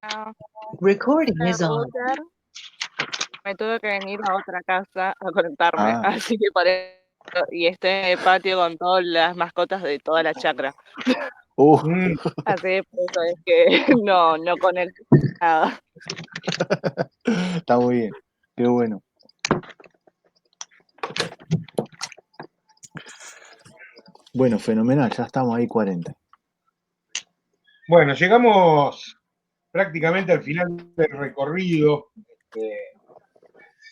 Ah, Recording el is on. router me tuve que venir a otra casa a conectarme, Ah, así que por eso, y estoy en el patio con todas las mascotas de toda la chacra. Mm, Así que por eso es que no conecto nada. está muy bien. Qué bueno. Bueno, fenomenal. Ya estamos ahí 40. bueno, llegamos prácticamente al final del recorrido.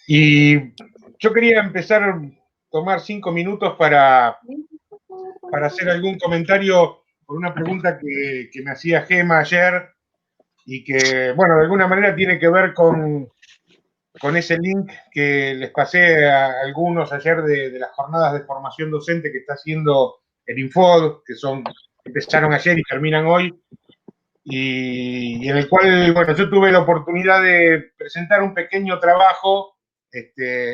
Y yo quería empezar a tomar 5 minutos para hacer algún comentario por una pregunta que me hacía Gema ayer y que, bueno, de alguna manera tiene que ver con ese link que les pasé a algunos ayer de las jornadas de formación docente que está haciendo el Infod, que empezaron ayer y terminan hoy, y en el cual, bueno, yo tuve la oportunidad de presentar un pequeño trabajo,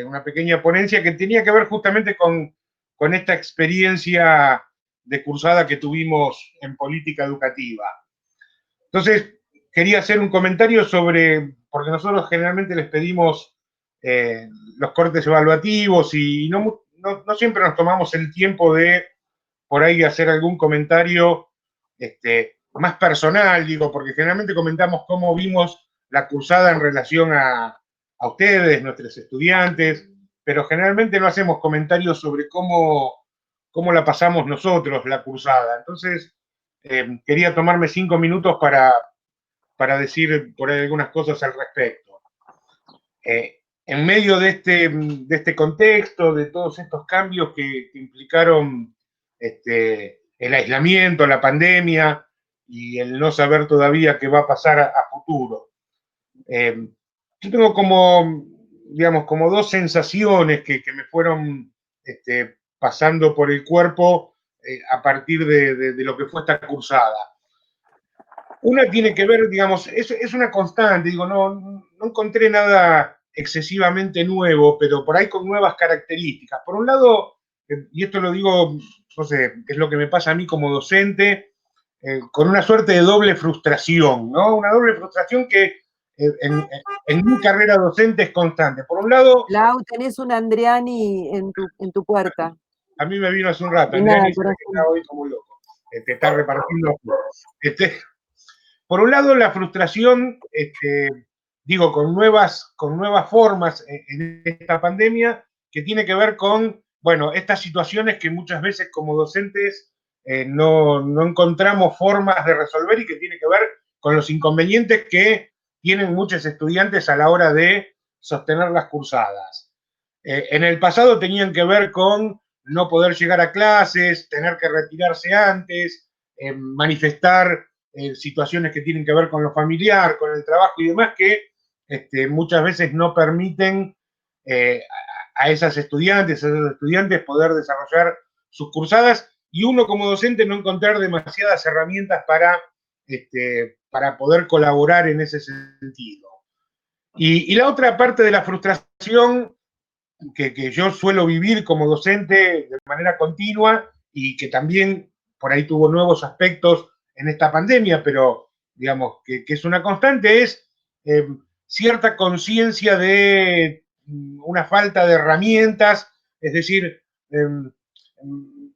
una pequeña ponencia que tenía que ver justamente con esta experiencia de cursada que tuvimos en política educativa. Entonces, quería hacer un comentario porque nosotros generalmente les pedimos los cortes evaluativos y no siempre nos tomamos el tiempo de por ahí hacer algún comentario más personal, digo, porque generalmente comentamos cómo vimos la cursada en relación a ustedes, nuestros estudiantes, pero generalmente no hacemos comentarios sobre cómo la pasamos nosotros, la cursada. Entonces, quería tomarme 5 minutos para decir por ahí algunas cosas al respecto. En medio de este contexto, de todos estos cambios que implicaron el aislamiento, la pandemia y el no saber todavía qué va a pasar a futuro. Yo tengo digamos, como dos sensaciones que me fueron pasando por el cuerpo a partir de lo que fue esta cursada. Una tiene que ver, digamos, es una constante, digo, no encontré nada excesivamente nuevo, pero por ahí con nuevas características. Por un lado, y esto lo digo, no sé, es lo que me pasa a mí como docente, con una suerte de doble frustración, ¿no? Una doble frustración que en mi carrera docente es constante. Por un lado, Lau, tenés un Andriani en tu puerta. a mí me vino hace un rato, Y nada, Andrea dice que está corazón. hoy como loco, está repartiendo. Por un lado, la frustración, digo, con nuevas formas en esta pandemia, que tiene que ver con, bueno, estas situaciones que muchas veces como docentes no encontramos formas de resolver y que tiene que ver con los inconvenientes que tienen muchos estudiantes a la hora de sostener las cursadas. En el pasado tenían que ver con no poder llegar a clases, tener que retirarse antes, manifestar situaciones que tienen que ver con lo familiar, con el trabajo y demás, que muchas veces no permiten a esas estudiantes, a esos estudiantes poder desarrollar sus cursadas y uno como docente no encontrar demasiadas herramientas para poder colaborar en ese sentido. Y la otra parte de la frustración que yo suelo vivir como docente de manera continua y que también por ahí tuvo nuevos aspectos en esta pandemia, pero digamos que es una constante, es cierta conciencia de una falta de herramientas, es decir,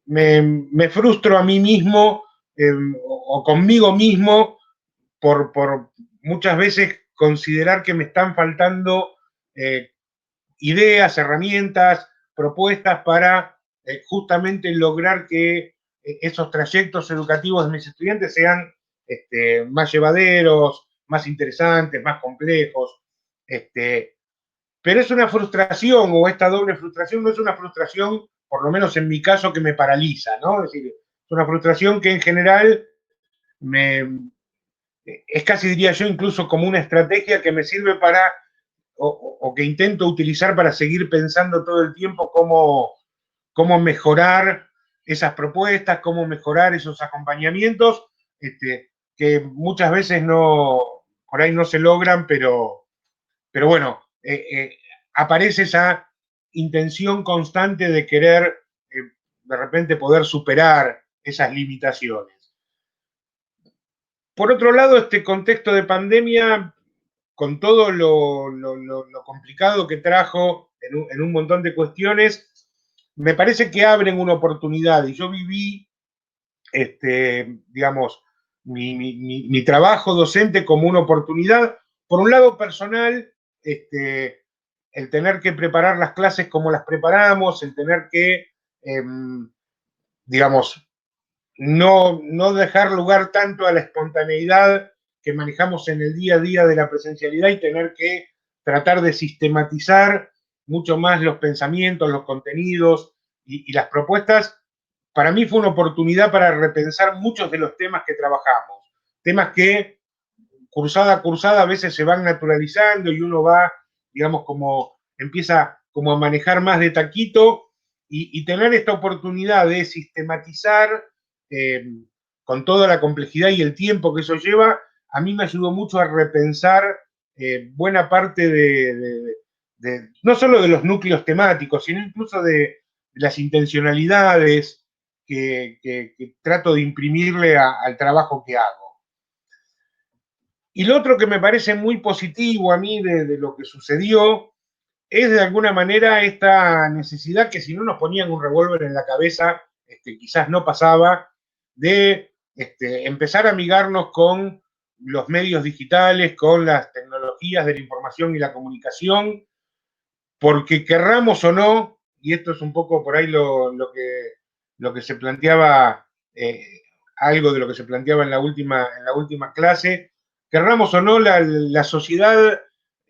me frustro a mí mismo o conmigo mismo por muchas veces considerar que me están faltando ideas, herramientas, propuestas para justamente lograr que esos trayectos educativos de mis estudiantes sean más llevaderos, más interesantes, más complejos. Pero es una frustración, o esta doble frustración no es una frustración, por lo menos en mi caso, que me paraliza, ¿no? Es decir, es una frustración que en general es casi, diría yo, incluso como una estrategia que me sirve para o que intento utilizar para seguir pensando todo el tiempo cómo mejorar esas propuestas, cómo mejorar esos acompañamientos, que muchas veces por ahí no se logran, pero bueno, aparece esa intención constante de querer de repente poder superar esas limitaciones. por otro lado, este contexto de pandemia, con todo lo complicado que trajo en un montón de cuestiones, me parece que abren una oportunidad. Y yo viví, digamos, mi trabajo docente como una oportunidad. Por un lado personal, el tener que preparar las clases como las preparamos, el tener que, digamos, no dejar lugar tanto a la espontaneidad que manejamos en el día a día de la presencialidad y tener que tratar de sistematizar mucho más los pensamientos, los contenidos y las propuestas. Para mí fue una oportunidad para repensar muchos de los temas que trabajamos. Temas que cursada a cursada a veces se van naturalizando y uno va, digamos, como empieza como a manejar más de taquito y tener esta oportunidad de sistematizar con toda la complejidad y el tiempo que eso lleva, a mí me ayudó mucho a repensar buena parte no solo de los núcleos temáticos, sino incluso de las intencionalidades que trato de imprimirle al trabajo que hago. Y lo otro que me parece muy positivo a mí de lo que sucedió es de alguna manera esta necesidad que si no nos ponían un revólver en la cabeza, quizás no pasaba, de empezar a amigarnos con los medios digitales, con las tecnologías de la información y la comunicación, porque querramos o no, y esto es un poco por ahí lo que se planteaba, algo de lo que se planteaba en la última clase, querramos o no, la sociedad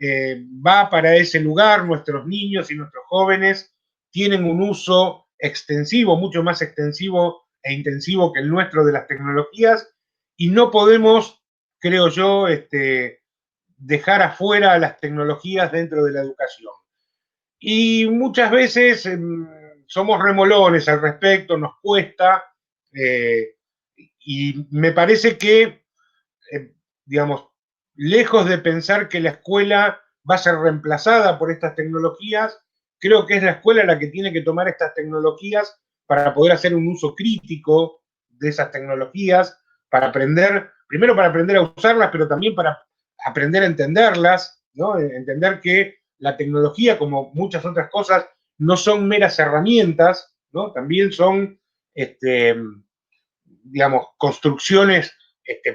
va para ese lugar, nuestros niños y nuestros jóvenes tienen un uso extensivo, mucho más extensivo e intensivo que el nuestro de las tecnologías, y no podemos, creo yo, dejar afuera a las tecnologías dentro de la educación. Y muchas veces somos remolones al respecto, nos cuesta, y me parece que, digamos, lejos de pensar que la escuela va a ser reemplazada por estas tecnologías, creo que es la escuela la que tiene que tomar estas tecnologías para poder hacer un uso crítico de esas tecnologías, para aprender, primero para aprender a usarlas, pero también para aprender a entenderlas, ¿no? Entender que la tecnología, como muchas otras cosas, no son meras herramientas, ¿no? También son, digamos, construcciones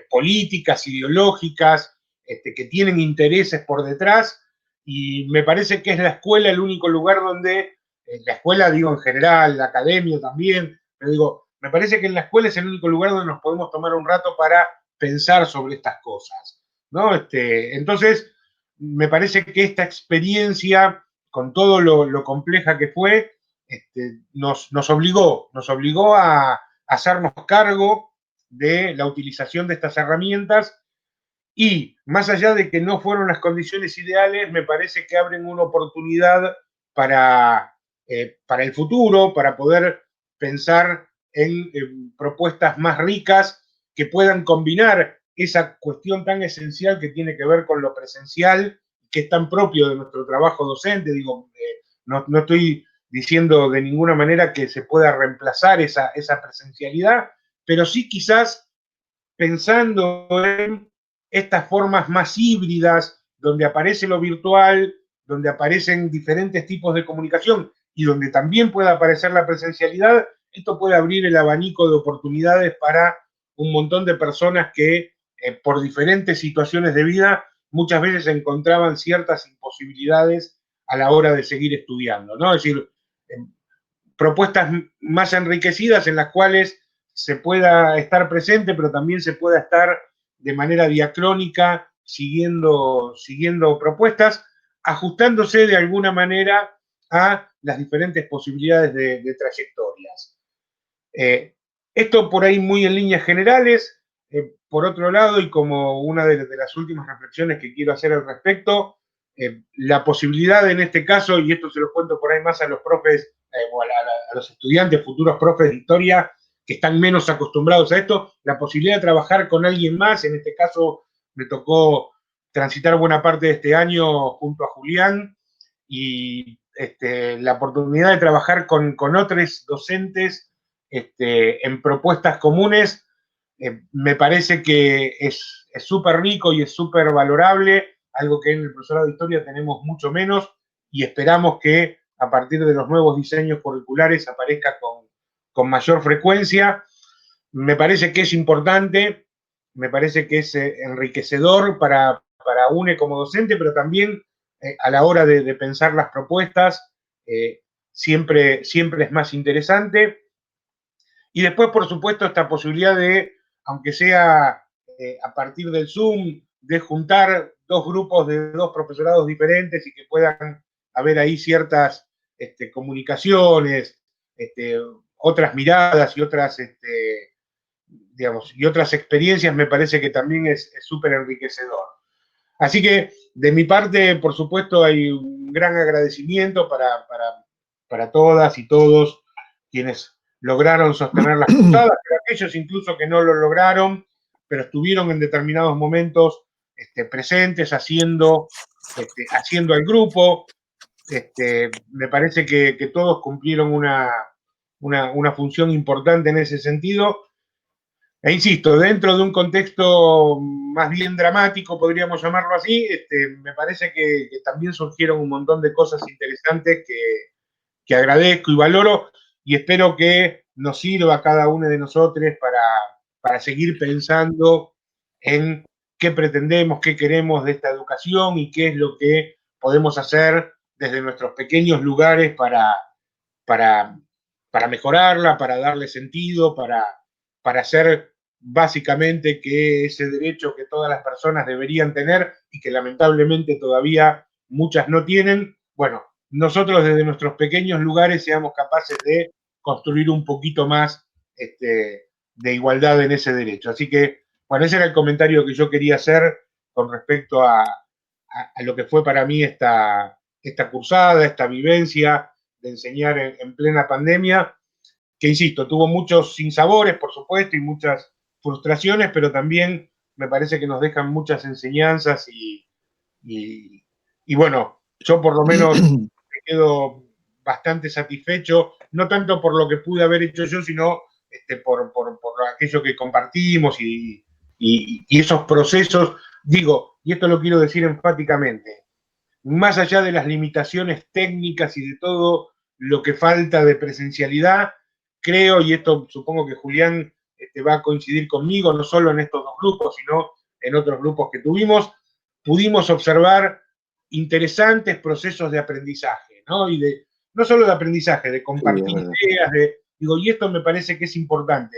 políticas, ideológicas, que tienen intereses por detrás, y me parece que es la escuela el único lugar donde, la escuela digo en general, la academia también, pero digo, me parece que en la escuela es el único lugar donde nos podemos tomar un rato para pensar sobre estas cosas, ¿no? Entonces, me parece que esta experiencia, con todo lo compleja que fue, nos obligó a hacernos cargo de la utilización de estas herramientas, y más allá de que no fueron las condiciones ideales, me parece que abren una oportunidad para el futuro, para poder pensar en propuestas más ricas que puedan combinar esa cuestión tan esencial que tiene que ver con lo presencial, que es tan propio de nuestro trabajo docente. Digo, no estoy diciendo de ninguna manera que se pueda reemplazar esa presencialidad, pero sí quizás pensando en estas formas más híbridas, donde aparece lo virtual, donde aparecen diferentes tipos de comunicación y donde también puede aparecer la presencialidad, esto puede abrir el abanico de oportunidades para un montón de personas que por diferentes situaciones de vida muchas veces encontraban ciertas imposibilidades a la hora de seguir estudiando, ¿no? Es decir, propuestas más enriquecidas en las cuales se pueda estar presente, pero también se pueda estar de manera diacrónica siguiendo propuestas, ajustándose de alguna manera a las diferentes posibilidades de trayectorias. Esto por ahí muy en líneas generales. Por otro lado, y como una de las últimas reflexiones que quiero hacer al respecto, la posibilidad en este caso, y esto se lo cuento por ahí más a los profes, o a los estudiantes, futuros profes de historia, que están menos acostumbrados a esto, la posibilidad de trabajar con alguien más. En este caso me tocó transitar buena parte de este año junto a Julián, y la oportunidad de trabajar con otros docentes en propuestas comunes, Me parece que es súper rico y es súper valorable, algo que en el profesorado de historia tenemos mucho menos, y esperamos que a partir de los nuevos diseños curriculares aparezca con mayor frecuencia. Me parece que es importante, me parece que es enriquecedor para UNE como docente, pero también a la hora de pensar las propuestas, siempre es más interesante. Y después, por supuesto, esta posibilidad de, aunque sea a partir del Zoom, de juntar dos grupos de dos profesorados diferentes y que puedan haber ahí ciertas comunicaciones, otras miradas y otras, digamos, y otras experiencias, me parece que también es súper enriquecedor. Así que, de mi parte, por supuesto, hay un gran agradecimiento para todas y todos quienes lograron sostener las cruzadas, pero aquellos incluso que no lo lograron, pero estuvieron en determinados momentos presentes, haciendo al grupo. Me parece que todos cumplieron una función importante en ese sentido. E insisto, dentro de un contexto más bien dramático, podríamos llamarlo así, me parece que también surgieron un montón de cosas interesantes que agradezco y valoro, y espero que nos sirva a cada uno de nosotros para seguir pensando en qué pretendemos, qué queremos de esta educación y qué es lo que podemos hacer desde nuestros pequeños lugares para, para mejorarla, para darle sentido, para hacer básicamente que ese derecho que todas las personas deberían tener y que lamentablemente todavía muchas no tienen, bueno, nosotros desde nuestros pequeños lugares seamos capaces de construir un poquito más de igualdad en ese derecho. Así que, bueno, ese era el comentario que yo quería hacer con respecto a lo que fue para mí esta cursada, esta vivencia de enseñar en plena pandemia, que insisto, tuvo muchos sinsabores, por supuesto, y muchas frustraciones, pero también me parece que nos dejan muchas enseñanzas y bueno, yo por lo menos me quedo bastante satisfecho, no tanto por lo que pude haber hecho yo, sino por aquello que compartimos y esos procesos. Digo, y esto lo quiero decir enfáticamente, más allá de las limitaciones técnicas y de todo lo que falta de presencialidad, creo, y esto supongo que Julián va a coincidir conmigo, no solo en estos dos grupos, sino en otros grupos que tuvimos, pudimos observar interesantes procesos de aprendizaje, ¿no? Y no solo de aprendizaje, de compartir ideas, digo, y esto me parece que es importante.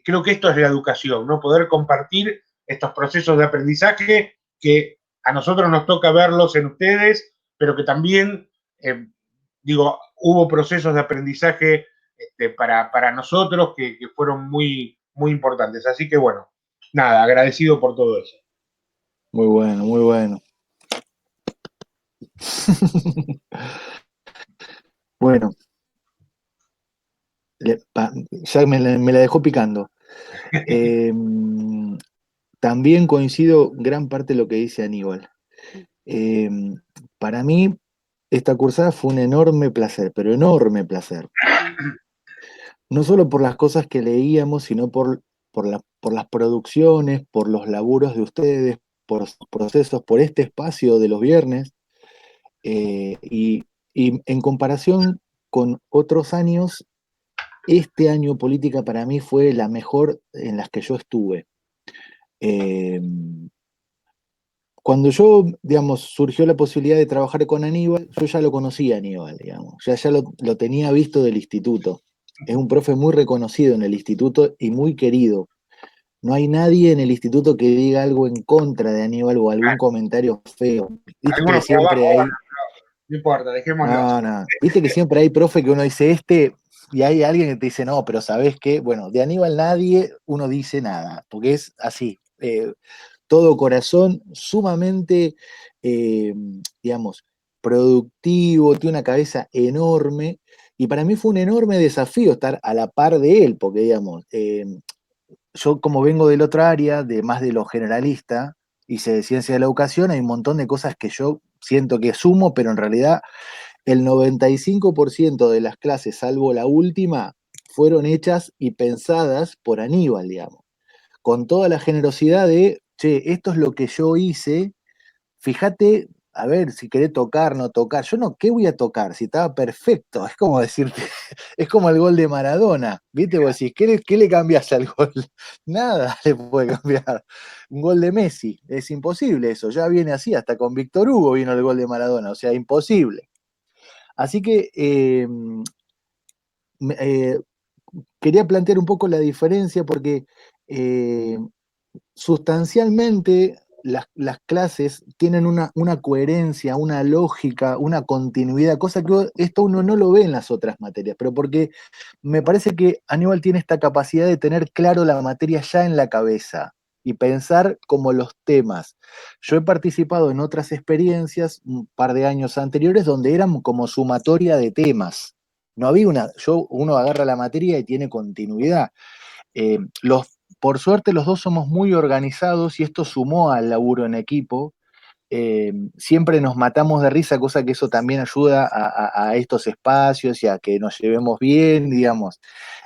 Creo que esto es la educación, ¿no? Poder compartir estos procesos de aprendizaje que a nosotros nos toca verlos en ustedes, pero que también, digo, hubo procesos de aprendizaje para nosotros que fueron muy, muy importantes. Así que bueno, nada, agradecido por todo eso. Muy bueno, muy bueno. Bueno, ya me la dejó picando. También coincido gran parte de lo que dice Aníbal. Para mí, esta cursada fue un enorme placer, pero enorme placer. No solo por las cosas que leíamos, sino por las producciones, por los laburos de ustedes, por los procesos, por este espacio de los viernes. Y en comparación con otros años, este año política para mí fue la mejor en las que yo estuve. Cuando yo, digamos, surgió la posibilidad de trabajar con Aníbal, yo ya lo conocía a Aníbal, digamos, ya lo tenía visto del instituto. Es un profe muy reconocido en el instituto y muy querido. No hay nadie en el instituto que diga algo en contra de Aníbal o algún comentario feo. Viste que siempre hay... No importa, dejémoslo. No. Viste que siempre hay profe que uno dice y hay alguien que te dice, no, pero ¿sabés qué? Bueno, de Aníbal nadie uno dice nada, porque es así. Todo corazón, sumamente, digamos, productivo, tiene una cabeza enorme, y para mí fue un enorme desafío estar a la par de él, porque, digamos, yo como vengo del otro área, más de lo generalista, hice de ciencia de la educación, hay un montón de cosas que yo siento que sumo, pero en realidad el 95% de las clases, salvo la última, fueron hechas y pensadas por Aníbal, digamos. con toda la generosidad de, che, esto es lo que yo hice, fíjate, a ver, si querés tocar, no tocar. Yo no, ¿qué voy a tocar? Si estaba perfecto. Es como decirte, es como el gol de Maradona. ¿Viste? Vos decís, ¿qué le cambiás al gol? Nada le puede cambiar. Un gol de Messi, es imposible eso. Ya viene así, hasta con Víctor Hugo vino el gol de Maradona, o sea, imposible. Así que eh, quería plantear un poco la diferencia porque sustancialmente las clases tienen una coherencia, una lógica, una continuidad, cosa que esto uno no lo ve en las otras materias, pero porque me parece que Aníbal tiene esta capacidad de tener claro la materia ya en la cabeza y pensar como los temas. Yo he participado en otras experiencias un par de años anteriores donde eran como sumatoria de temas. No había uno agarra la materia y tiene continuidad. Por suerte los dos somos muy organizados y esto sumó al laburo en equipo. Siempre nos matamos de risa, cosa que eso también ayuda a estos espacios y a que nos llevemos bien, digamos.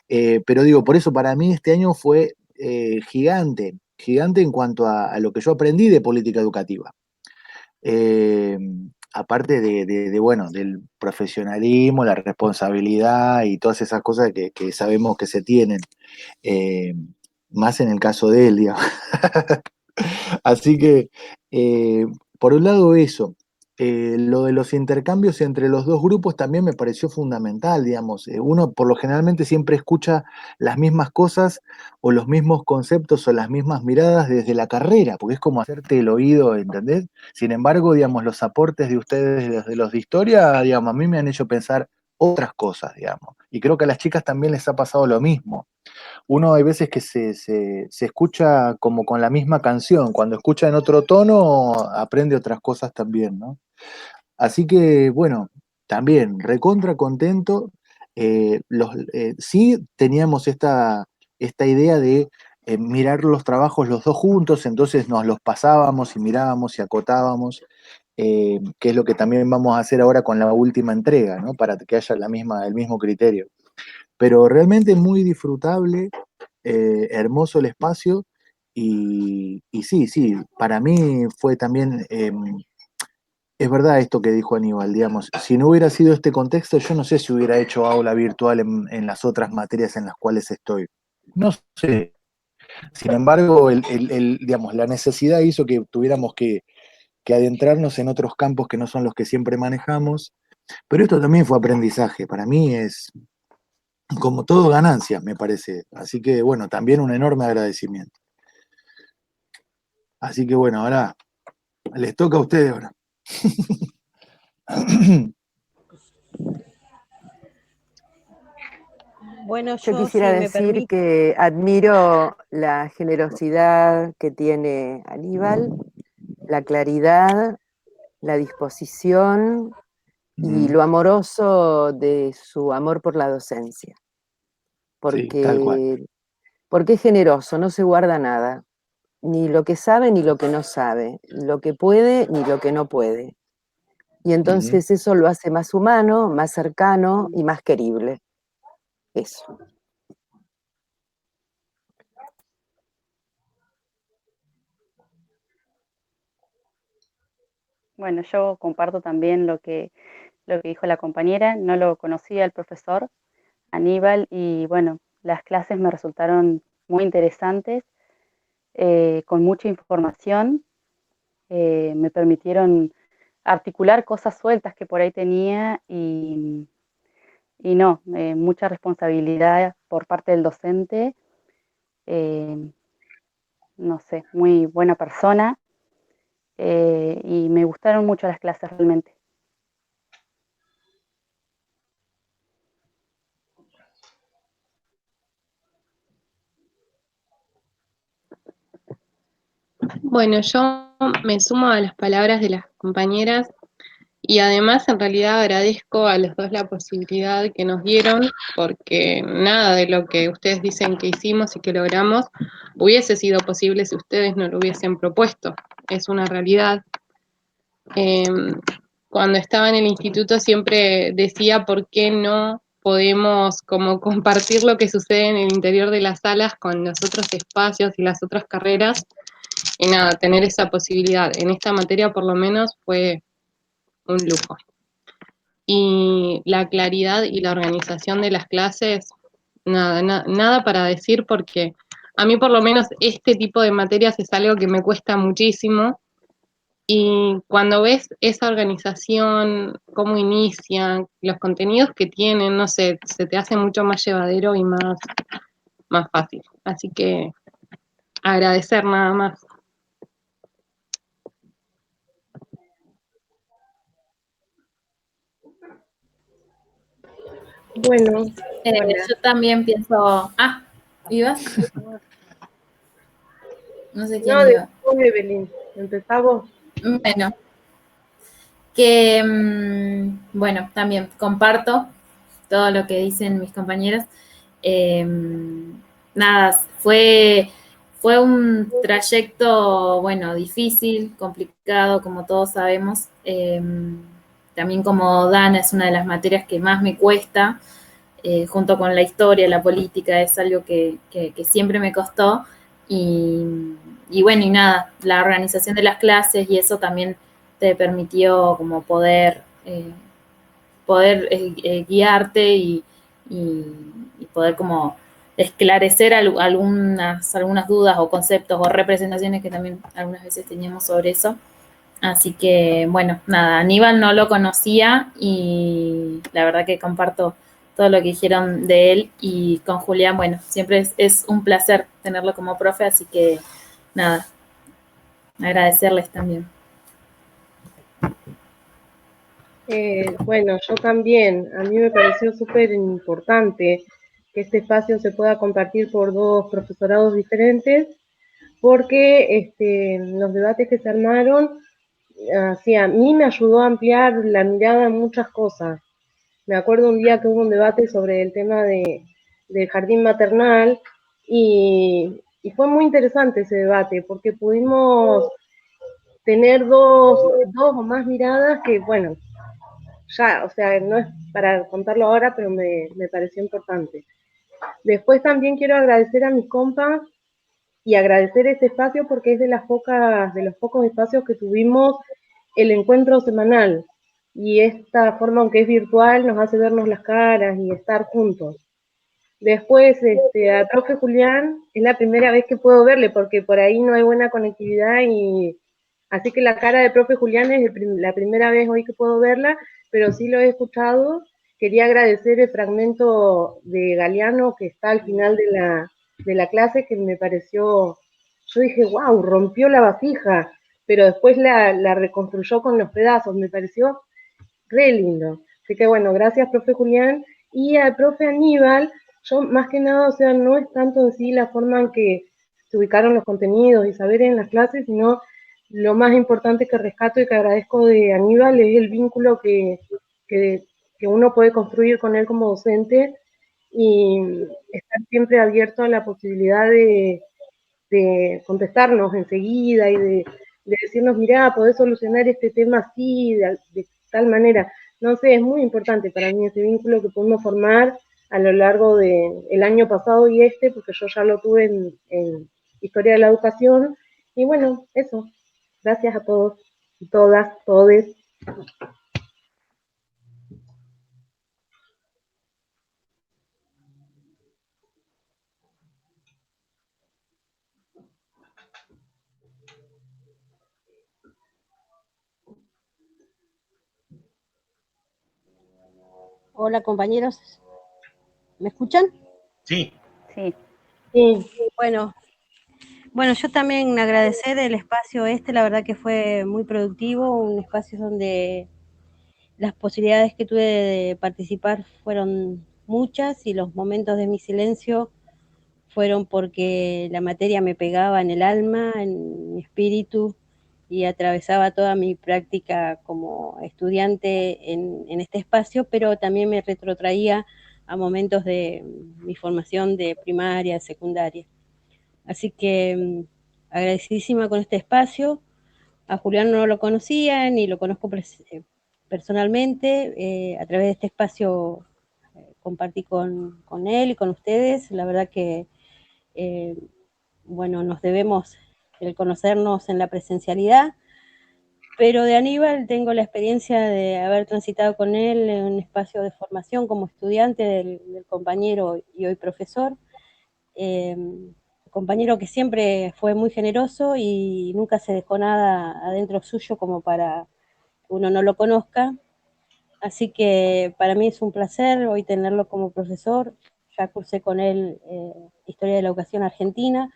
Pero digo, por eso para mí este año fue gigante, gigante en cuanto a lo que yo aprendí de política educativa. Eh, Aparte bueno, del profesionalismo, la responsabilidad y todas esas cosas que sabemos que se tienen. Eh, Más en el caso de él, digamos. Así que, por un lado eso, lo de los intercambios entre los dos grupos también me pareció fundamental, digamos. Uno por lo generalmente siempre escucha las mismas cosas o los mismos conceptos o las mismas miradas desde la carrera, porque es como hacerte el oído, ¿entendés? Sin embargo, digamos, los aportes de ustedes, de los de historia, digamos, a mí me han hecho pensar otras cosas, digamos. Y creo que a las chicas también les ha pasado lo mismo. Uno hay veces que se escucha como con la misma canción, cuando escucha en otro tono aprende otras cosas también, ¿no? Así que bueno, también recontra contento. Sí teníamos esta idea de mirar los trabajos los dos juntos, entonces nos los pasábamos y mirábamos y acotábamos, que es lo que también vamos a hacer ahora con la última entrega, ¿no? Para que haya el mismo criterio. Pero realmente muy disfrutable, hermoso el espacio y sí, sí, para mí fue también, es verdad esto que dijo Aníbal, digamos, si no hubiera sido este contexto, yo no sé si hubiera hecho aula virtual en las otras materias en las cuales estoy. No sé. Sin embargo, digamos, la necesidad hizo que tuviéramos que adentrarnos en otros campos que no son los que siempre manejamos, pero esto también fue aprendizaje. Para mí es, como todo, ganancia, me parece. Así que, bueno, también un enorme agradecimiento. Así que, bueno, ahora les toca a ustedes ahora. Bueno, Yo yo, quisiera si me decir permite, que admiro la generosidad que tiene Aníbal, la claridad, la disposición y lo amoroso de su amor por la docencia. Sí, tal cual. Porque es generoso, no se guarda nada, ni lo que sabe ni lo que no sabe, lo que puede ni lo que no puede. Y entonces eso lo hace más humano, más cercano y más querible. Eso. Bueno, yo comparto también lo que dijo la compañera. No lo conocía el profesor Aníbal y bueno, las clases me resultaron muy interesantes, con mucha información. Me permitieron articular cosas sueltas que por ahí tenía y no, mucha responsabilidad por parte del docente. eh, no sé, muy buena persona, y me gustaron mucho las clases realmente. Bueno, yo me sumo a las palabras de las compañeras y además en realidad agradezco a los dos la posibilidad que nos dieron porque nada de lo que ustedes dicen que hicimos y que logramos hubiese sido posible si ustedes no lo hubiesen propuesto. Es una realidad. Cuando estaba en el instituto siempre decía por qué no podemos como compartir lo que sucede en el interior de las salas con los otros espacios y las otras carreras, y nada, tener esa posibilidad en esta materia por lo menos fue un lujo. Y la claridad y la organización de las clases, nada para decir, porque a mí por lo menos este tipo de materias es algo que me cuesta muchísimo, y cuando ves esa organización, cómo inician, los contenidos que tienen, no sé, se te hace mucho más llevadero y más fácil. Así que agradecer nada más. Bueno, hola. Yo también pienso. Ah, ¿ibas? No sé quién No, iba. después de Belín. ¿Empezamos? Bueno, que bueno, también comparto todo lo que dicen mis compañeros. Nada, fue un trayecto, bueno, difícil, complicado, como todos sabemos. También como Dana es una de las materias que más me cuesta, junto con la historia, la política, es algo que siempre me costó. Y bueno, y nada, la organización de las clases y eso también te permitió como poder guiarte y poder como esclarecer algunas dudas o conceptos o representaciones que también algunas veces teníamos sobre eso. Así que, bueno, nada, Aníbal no lo conocía y la verdad que comparto todo lo que dijeron de él, y con Julián, bueno, siempre es un placer tenerlo como profe, así que nada, agradecerles también. Bueno, yo también. A mí me pareció súper importante que este espacio se pueda compartir por dos profesorados diferentes, porque los debates que se armaron, así, a mí me ayudó a ampliar la mirada en muchas cosas. Me acuerdo un día que hubo un debate sobre el tema del jardín maternal y fue muy interesante ese debate porque pudimos tener dos o más miradas que, bueno, ya, o sea, no es para contarlo ahora, pero me pareció importante. Después también quiero agradecer a mis compas y agradecer este espacio porque es de los pocos espacios que tuvimos el encuentro semanal. Y esta forma, aunque es virtual, nos hace vernos las caras y estar juntos. Después, a profe Julián, es la primera vez que puedo verle, porque por ahí no hay buena conectividad, y así que la cara de profe Julián es la primera vez hoy que puedo verla, pero sí lo he escuchado. Quería agradecer el fragmento de Galeano que está al final de la clase, que me pareció, yo dije, wow, rompió la vasija, pero después la reconstruyó con los pedazos, me pareció re lindo. Así que bueno, gracias, profe Julián. Y al profe Aníbal, yo más que nada, o sea, no es tanto en sí la forma en que se ubicaron los contenidos y saber en las clases, sino lo más importante que rescato y que agradezco de Aníbal es el vínculo que uno puede construir con él como docente, y estar siempre abierto a la posibilidad de contestarnos enseguida y de decirnos, mirá, podés solucionar este tema así, de tal manera. No sé, es muy importante para mí ese vínculo que pudimos formar a lo largo del año pasado y porque yo ya lo tuve en Historia de la Educación. Y bueno, eso. Gracias a todos y todas, todes. Hola compañeros, ¿me escuchan? Sí. Sí. Sí. Bueno, yo también agradecer el espacio la verdad que fue muy productivo, un espacio donde las posibilidades que tuve de participar fueron muchas y los momentos de mi silencio fueron porque la materia me pegaba en el alma, en mi espíritu, y atravesaba toda mi práctica como estudiante en este espacio, pero también me retrotraía a momentos de mi formación de primaria, secundaria. Así que agradecidísima con este espacio. A Julián no lo conocía ni lo conozco personalmente. A través de este espacio compartí con él y con ustedes. La verdad que, bueno, nos debemos el conocernos en la presencialidad, pero de Aníbal tengo la experiencia de haber transitado con él en un espacio de formación como estudiante del compañero y hoy profesor, compañero que siempre fue muy generoso y nunca se dejó nada adentro suyo como para que uno no lo conozca. Así que para mí es un placer hoy tenerlo como profesor. Ya cursé con él Historia de la Educación Argentina.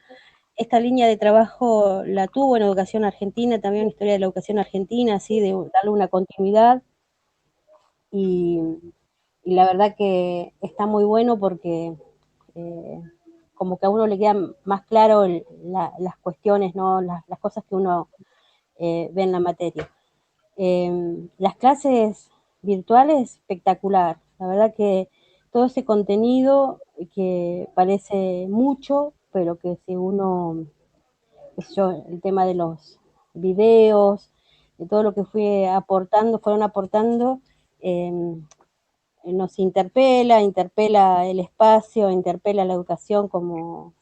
Esta línea de trabajo la tuvo en Educación Argentina, también Historia de la Educación Argentina, así de darle una continuidad. Y la verdad que está muy bueno porque como que a uno le quedan más claro las cuestiones, ¿no? Las cosas que uno ve en la materia. Las clases virtuales, espectacular. La verdad que todo ese contenido que parece mucho, pero que si uno, qué sé yo, el tema de los videos, de todo lo que fueron aportando, nos interpela el espacio, interpela la educación como...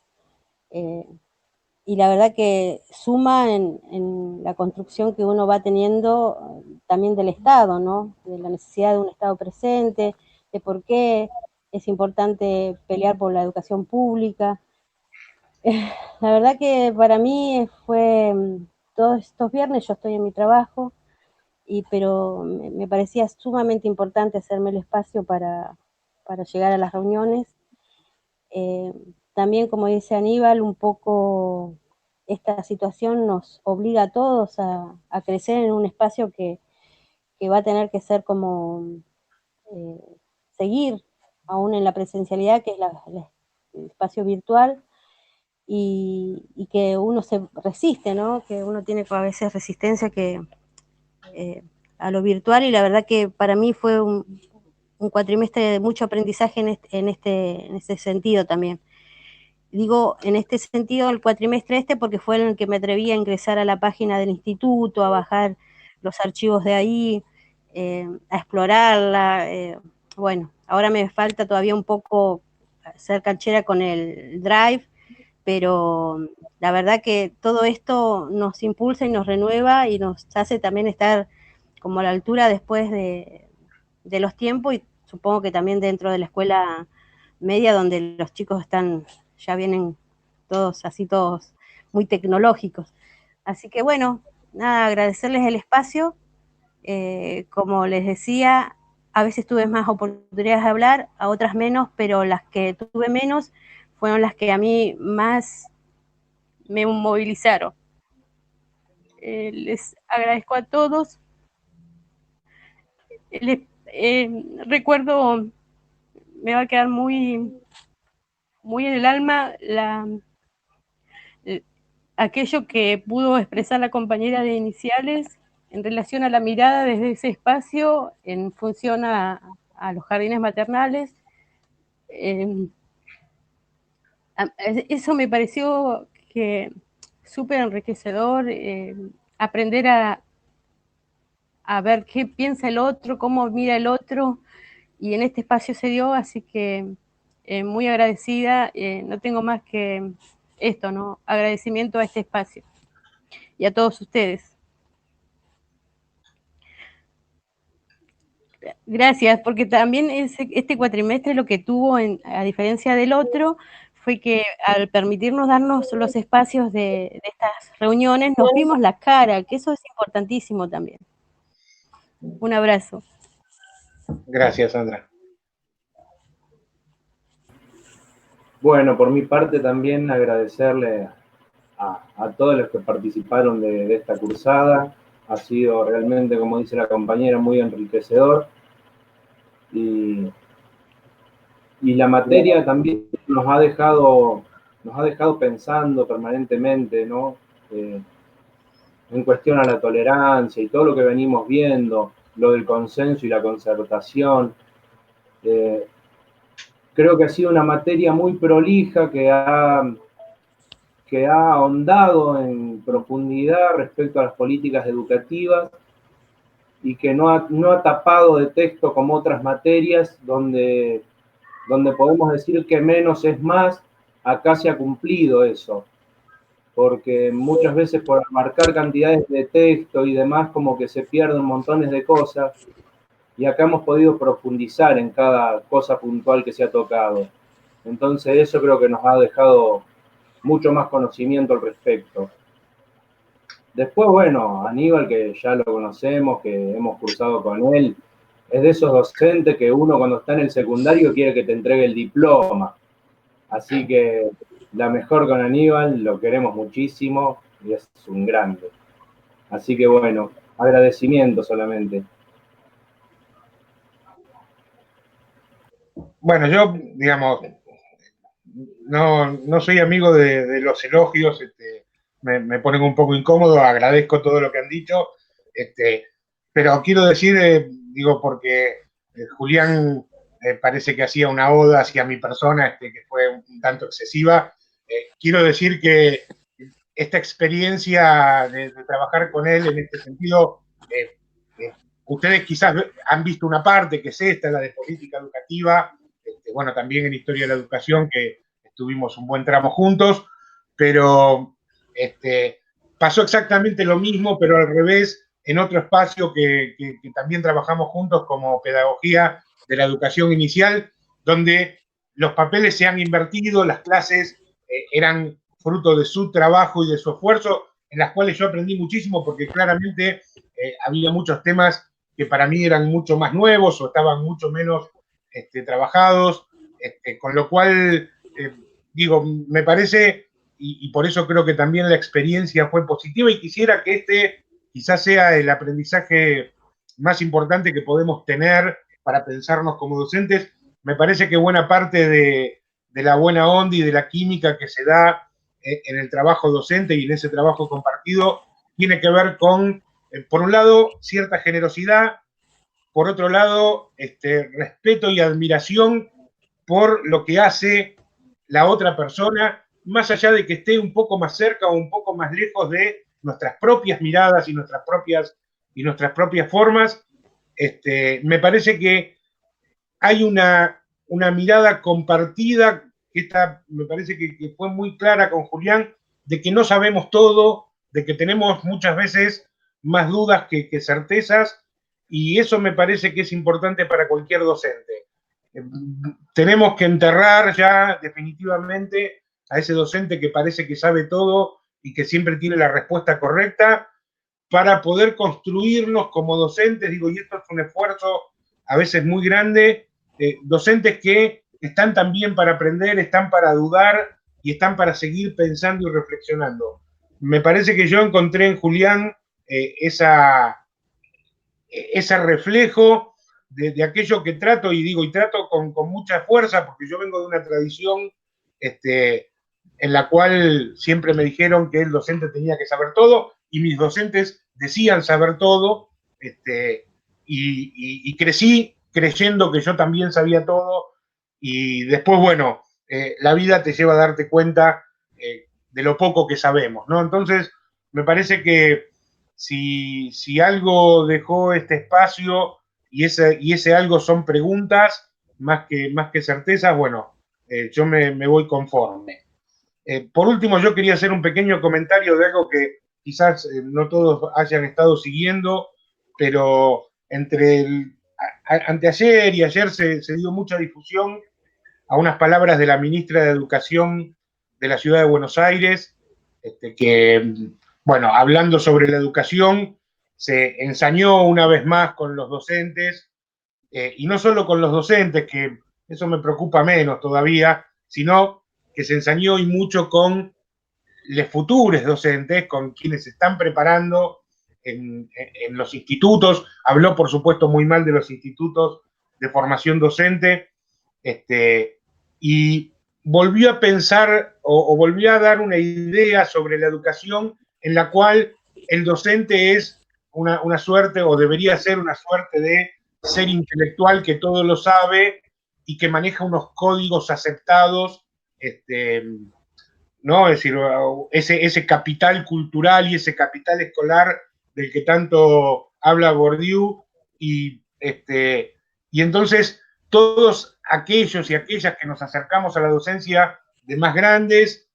y la verdad que suma en la construcción que uno va teniendo también del Estado, ¿no? De la necesidad de un Estado presente, de por qué es importante pelear por la educación pública. La verdad que para mí fue, todos estos viernes yo estoy en mi trabajo, pero me parecía sumamente importante hacerme el espacio para llegar a las reuniones. También, como dice Aníbal, un poco esta situación nos obliga a todos a crecer en un espacio que va a tener que ser como seguir aún en la presencialidad, que es el espacio virtual, y que uno se resiste, ¿no? Que uno tiene a veces resistencia a lo virtual, y la verdad que para mí fue un cuatrimestre de mucho aprendizaje en este sentido también. Digo, en este sentido, el cuatrimestre porque fue en el que me atreví a ingresar a la página del instituto, a bajar los archivos de ahí, a explorarla. Bueno, ahora me falta todavía un poco ser canchera con el Drive, pero la verdad que todo esto nos impulsa y nos renueva y nos hace también estar como a la altura después de los tiempos, y supongo que también dentro de la escuela media, donde los chicos ya vienen todos muy tecnológicos. Así que bueno, nada, agradecerles el espacio. Como les decía, a veces tuve más oportunidades de hablar, a otras menos, pero las que tuve menos fueron las que a mí más me movilizaron. Les agradezco a todos. Recuerdo, me va a quedar muy, muy en el alma aquello que pudo expresar la compañera de iniciales en relación a la mirada desde ese espacio en función a los jardines maternales. Eso me pareció que súper enriquecedor, aprender a ver qué piensa el otro, cómo mira el otro, y en este espacio se dio, así que muy agradecida. No tengo más que esto, ¿no? Agradecimiento a este espacio y a todos ustedes. Gracias, porque también este cuatrimestre lo que tuvo, a diferencia del otro, fue que al permitirnos darnos los espacios de estas reuniones, nos vimos la cara, que eso es importantísimo también. Un abrazo. Gracias, Sandra. Bueno, por mi parte también agradecerle a todos los que participaron de esta cursada. Ha sido realmente, como dice la compañera, muy enriquecedor. Y la materia también nos ha dejado pensando permanentemente, ¿no? En cuestión a la tolerancia y todo lo que venimos viendo, lo del consenso y la concertación. Creo que ha sido una materia muy prolija que ha ahondado en profundidad respecto a las políticas educativas y que no ha tapado de texto como otras materias donde donde podemos decir que menos es más, acá se ha cumplido eso, porque muchas veces por marcar cantidades de texto y demás como que se pierden montones de cosas, y acá hemos podido profundizar en cada cosa puntual que se ha tocado. Entonces eso creo que nos ha dejado mucho más conocimiento al respecto. Después, bueno, Aníbal, que ya lo conocemos, que hemos cursado con él, es de esos docentes que uno cuando está en el secundario quiere que te entregue el diploma. Así que la mejor con Aníbal, lo queremos muchísimo y es un grande. Así que bueno, agradecimiento solamente. Bueno, yo, digamos, no soy amigo de los elogios, me ponen un poco incómodo, agradezco todo lo que han dicho, pero quiero decir, digo, porque Julián parece que hacía una oda hacia mi persona, que fue un tanto excesiva. Quiero decir que esta experiencia de trabajar con él en este sentido, ustedes quizás han visto una parte, que es esta, la de política educativa, bueno, también en Historia de la Educación, que estuvimos un buen tramo juntos, pero pasó exactamente lo mismo, pero al revés, en otro espacio que también trabajamos juntos como Pedagogía de la Educación Inicial, donde los papeles se han invertido, las clases eran fruto de su trabajo y de su esfuerzo, en las cuales yo aprendí muchísimo, porque claramente había muchos temas que para mí eran mucho más nuevos o estaban mucho menos trabajados, con lo cual, digo, me parece, y por eso creo que también la experiencia fue positiva, y quisiera que quizás sea el aprendizaje más importante que podemos tener para pensarnos como docentes. Me parece que buena parte de la buena onda y de la química que se da en el trabajo docente y en ese trabajo compartido tiene que ver con, por un lado, cierta generosidad, por otro lado, respeto y admiración por lo que hace la otra persona, más allá de que esté un poco más cerca o un poco más lejos de nuestras propias miradas y nuestras propias formas. Me parece que hay una mirada compartida, que me parece que fue muy clara con Julián, de que no sabemos todo, de que tenemos muchas veces más dudas que certezas, y eso me parece que es importante para cualquier docente. Tenemos que enterrar ya definitivamente a ese docente que parece que sabe todo y que siempre tiene la respuesta correcta, para poder construirnos como docentes, digo, y esto es un esfuerzo a veces muy grande, docentes que están también para aprender, están para dudar y están para seguir pensando y reflexionando. Me parece que yo encontré en Julián ese reflejo de aquello que trato, y digo, y trato con mucha fuerza, porque yo vengo de una tradición en la cual siempre me dijeron que el docente tenía que saber todo, y mis docentes decían saber todo, y crecí creyendo que yo también sabía todo, y después, bueno, la vida te lleva a darte cuenta de lo poco que sabemos, ¿no? Entonces, me parece que si algo dejó este espacio, y ese algo son preguntas más que certezas, bueno, yo me voy conforme. Por último, yo quería hacer un pequeño comentario de algo que quizás no todos hayan estado siguiendo, pero anteayer y ayer se dio mucha difusión a unas palabras de la ministra de Educación de la Ciudad de Buenos Aires, que, bueno, hablando sobre la educación, se ensañó una vez más con los docentes, y no solo con los docentes, que eso me preocupa menos todavía, sino que se ensañó y mucho con los futuros docentes, con quienes se están preparando en los institutos. Habló, por supuesto, muy mal de los institutos de formación docente, y volvió a pensar o volvió a dar una idea sobre la educación en la cual el docente es una suerte, o debería ser una suerte de ser intelectual que todo lo sabe y que maneja unos códigos aceptados, ¿no? Es decir, ese capital cultural y ese capital escolar del que tanto habla Bourdieu, y entonces todos aquellos y aquellas que nos acercamos a la docencia de más grandes,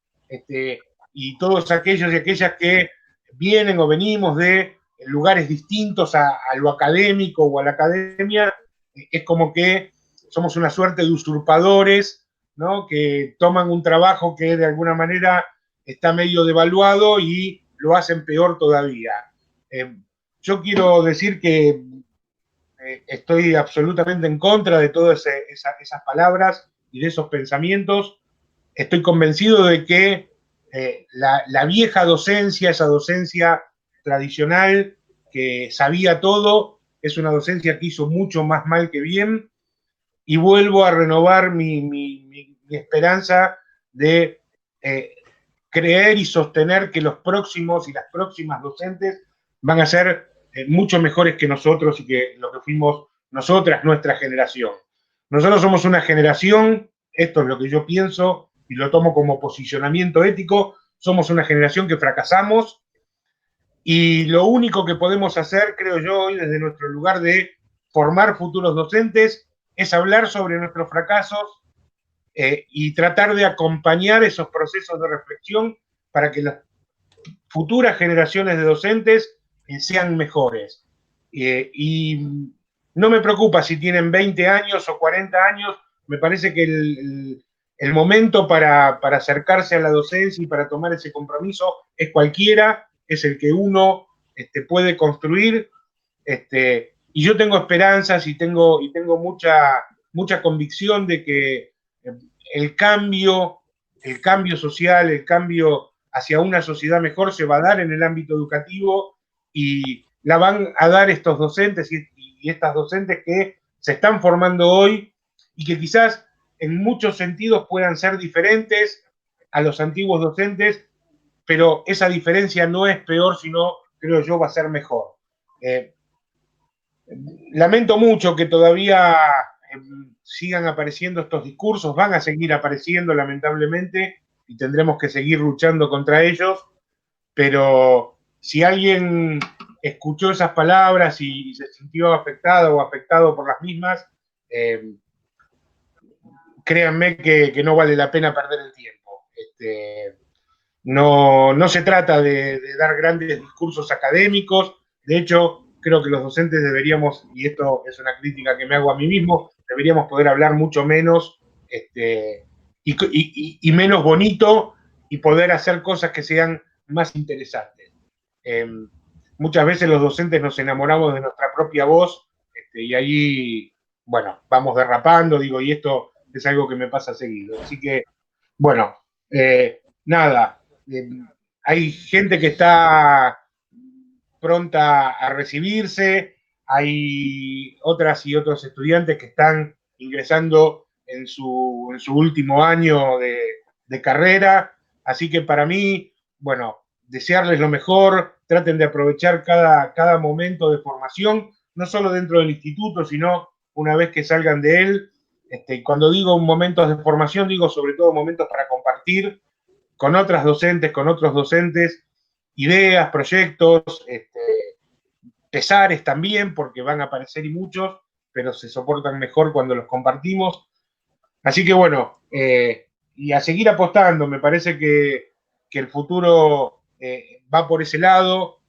y todos aquellos y aquellas que vienen o venimos de lugares distintos a lo académico o a la academia, es como que somos una suerte de usurpadores, ¿no? Que toman un trabajo que de alguna manera está medio devaluado y lo hacen peor todavía. Yo quiero decir que estoy absolutamente en contra de todas esas palabras y de esos pensamientos. Estoy convencido de que la vieja docencia, esa docencia tradicional que sabía todo, es una docencia que hizo mucho más mal que bien, y vuelvo a renovar mi esperanza de creer y sostener que los próximos y las próximas docentes van a ser mucho mejores que nosotros y que lo que fuimos nosotras, nuestra generación. Nosotros somos una generación, esto es lo que yo pienso y lo tomo como posicionamiento ético, somos una generación que fracasamos, y lo único que podemos hacer, creo yo, hoy desde nuestro lugar de formar futuros docentes es hablar sobre nuestros fracasos y tratar de acompañar esos procesos de reflexión para que las futuras generaciones de docentes sean mejores. Y no me preocupa si tienen 20 años o 40 años, me parece que el momento para acercarse a la docencia y para tomar ese compromiso es cualquiera, es el que uno puede construir, y yo tengo esperanzas y tengo mucha convicción de que el cambio social, el cambio hacia una sociedad mejor se va a dar en el ámbito educativo, y la van a dar estos docentes y estas docentes que se están formando hoy y que quizás en muchos sentidos puedan ser diferentes a los antiguos docentes, pero esa diferencia no es peor, sino, creo yo, va a ser mejor. Lamento mucho que todavía sigan apareciendo estos discursos, van a seguir apareciendo lamentablemente y tendremos que seguir luchando contra ellos, pero si alguien escuchó esas palabras y se sintió afectado o afectado por las mismas, créanme que no vale la pena perder el tiempo. No se trata de dar grandes discursos académicos, de hecho, creo que los docentes deberíamos, y esto es una crítica que me hago a mí mismo, deberíamos poder hablar mucho menos y menos bonito, y poder hacer cosas que sean más interesantes. Muchas veces los docentes nos enamoramos de nuestra propia voz, y ahí, bueno, vamos derrapando, digo, y esto es algo que me pasa seguido. Así que, bueno, nada, hay gente que está pronta a recibirse, hay otras y otros estudiantes que están ingresando en su último año de carrera, así que para mí, bueno, desearles lo mejor, traten de aprovechar cada momento de formación, no solo dentro del instituto, sino una vez que salgan de él. Cuando digo momentos de formación, digo sobre todo momentos para compartir con otras docentes, con otros docentes, ideas, proyectos, pesares también, porque van a aparecer y muchos, pero se soportan mejor cuando los compartimos. Así que bueno, y a seguir apostando, me parece que el futuro va por ese lado,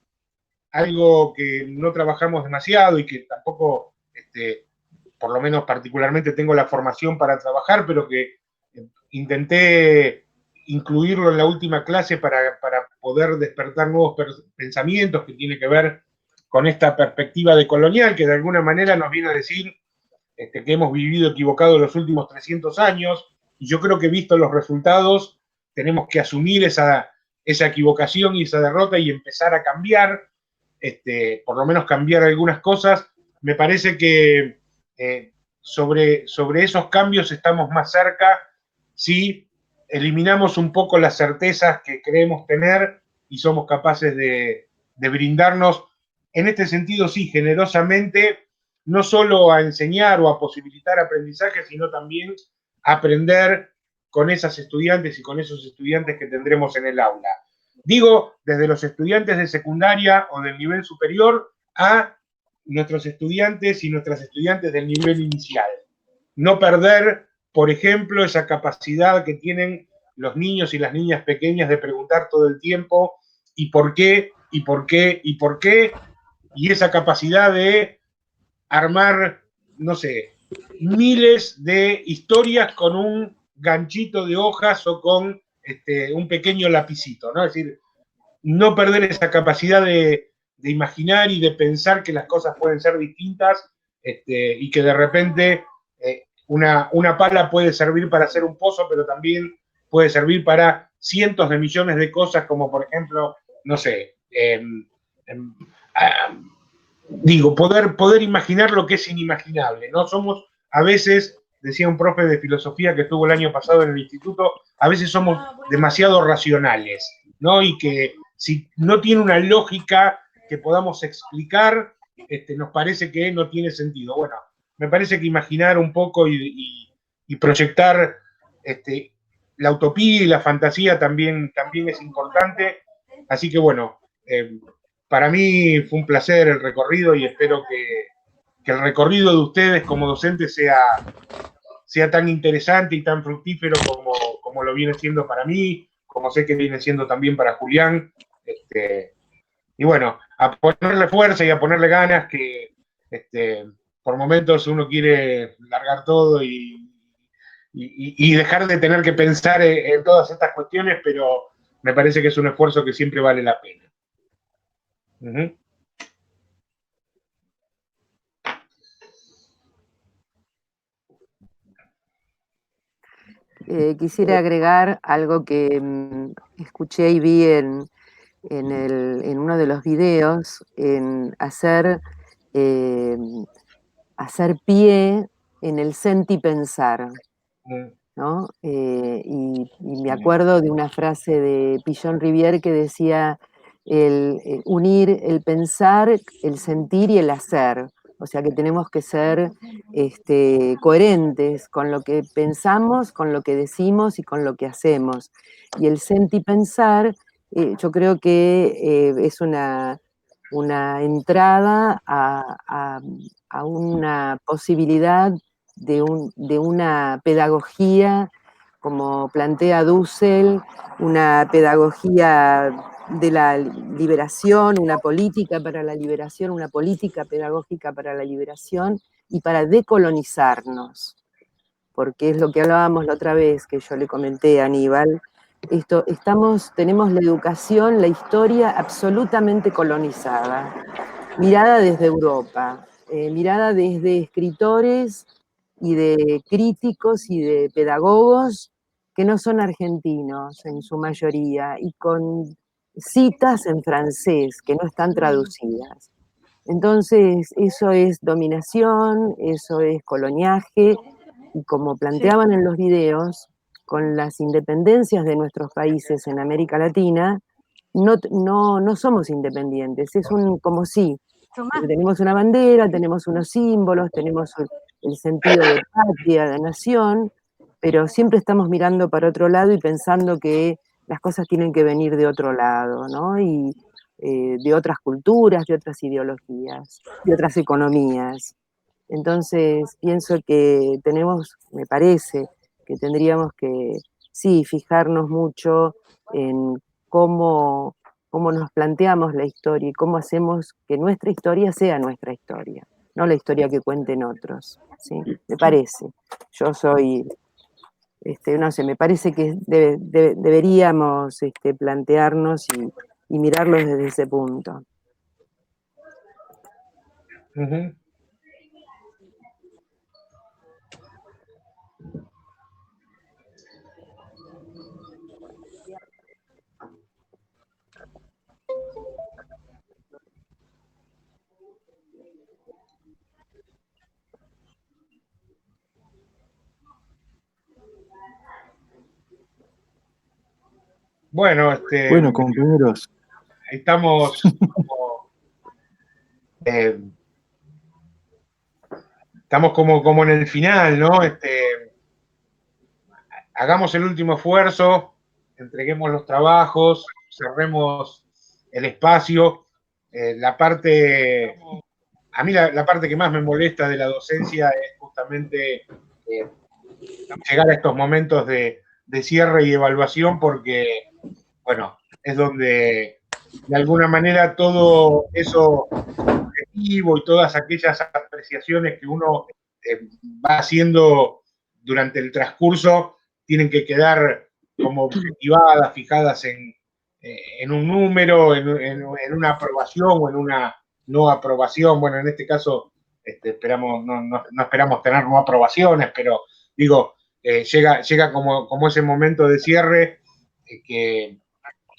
algo que no trabajamos demasiado y que tampoco, por lo menos particularmente tengo la formación para trabajar, pero que intenté incluirlo en la última clase para poder despertar nuevos pensamientos, que tiene que ver con esta perspectiva decolonial, que de alguna manera nos viene a decir que hemos vivido equivocados los últimos 300 años, y yo creo que visto los resultados, tenemos que asumir esa equivocación y esa derrota y empezar a cambiar, por lo menos cambiar algunas cosas. Me parece que sobre esos cambios estamos más cerca si eliminamos un poco las certezas que creemos tener y somos capaces de brindarnos, en este sentido, sí, generosamente, no solo a enseñar o a posibilitar aprendizaje, sino también a aprender con esas estudiantes y con esos estudiantes que tendremos en el aula. Digo, desde los estudiantes de secundaria o del nivel superior a nuestros estudiantes y nuestras estudiantes del nivel inicial. no perder, por ejemplo, esa capacidad que tienen los niños y las niñas pequeñas de preguntar todo el tiempo ¿y por qué? ¿Y por qué? ¿Y por qué? Y esa capacidad de armar, no sé, miles de historias con un ganchito de hojas o con un pequeño lapicito, ¿no? Es decir, no perder esa capacidad de imaginar y de pensar que las cosas pueden ser distintas y que de repente una pala puede servir para hacer un pozo, pero también puede servir para cientos de millones de cosas, como por ejemplo, no sé, digo, poder imaginar lo que es inimaginable, ¿no? Somos, a veces, decía un profe de filosofía que estuvo el año pasado en el instituto, a veces somos demasiado racionales, ¿no? Y que si no tiene una lógica que podamos explicar, nos parece que no tiene sentido. Bueno, me parece que imaginar un poco y proyectar la utopía y la fantasía también es importante. Así que bueno, para mí fue un placer el recorrido y espero que el recorrido de ustedes como docentes sea tan interesante y tan fructífero como lo viene siendo para mí, como sé que viene siendo también para Julián. Y bueno, a ponerle fuerza y a ponerle ganas, que por momentos uno quiere largar todo y dejar de tener que pensar en todas estas cuestiones, pero me parece que es un esfuerzo que siempre vale la pena. Uh-huh. Quisiera agregar algo que escuché y vi en uno de los videos, en hacer pie en el sentipensar, ¿no? Y me acuerdo de una frase de Pillon Rivière que decía unir el pensar, el sentir y el hacer. O sea que tenemos que ser coherentes con lo que pensamos, con lo que decimos y con lo que hacemos. Y el sentipensar, yo creo que es una entrada a una posibilidad de una pedagogía, como plantea Dussel, una pedagogía de la liberación, una política para la liberación, una política pedagógica para la liberación y para decolonizarnos, porque es lo que hablábamos la otra vez, que yo le comenté a Aníbal, tenemos la educación, la historia absolutamente colonizada, mirada desde Europa, mirada desde escritores y de críticos y de pedagogos que no son argentinos en su mayoría, y con citas en francés que no están traducidas. Entonces, eso es dominación, eso es coloniaje, y como planteaban en los videos, con las independencias de nuestros países en América Latina, no somos independientes, es como si tenemos una bandera, tenemos unos símbolos, tenemos el sentido de patria, de nación, pero siempre estamos mirando para otro lado y pensando que las cosas tienen que venir de otro lado, ¿no? Y de otras culturas, de otras ideologías, de otras economías. Entonces, pienso que me parece que tendríamos que, sí, fijarnos mucho en cómo nos planteamos la historia y cómo hacemos que nuestra historia sea nuestra historia, no la historia que cuenten otros, ¿sí? Me parece. Yo soy, no sé, me parece que deberíamos plantearnos y mirarlo desde ese punto. Uh-huh. Bueno, Bueno, compañeros. Estamos como en el final, ¿no? Hagamos el último esfuerzo, entreguemos los trabajos, cerremos el espacio. A mí la parte que más me molesta de la docencia es justamente llegar a estos momentos de cierre y evaluación, porque, bueno, es donde de alguna manera todo eso objetivo y todas aquellas apreciaciones que uno va haciendo durante el transcurso tienen que quedar como objetivadas, fijadas en un número, en una aprobación o en una no aprobación. Bueno, en este caso esperamos, no esperamos tener no aprobaciones, pero digo, llega como ese momento de cierre que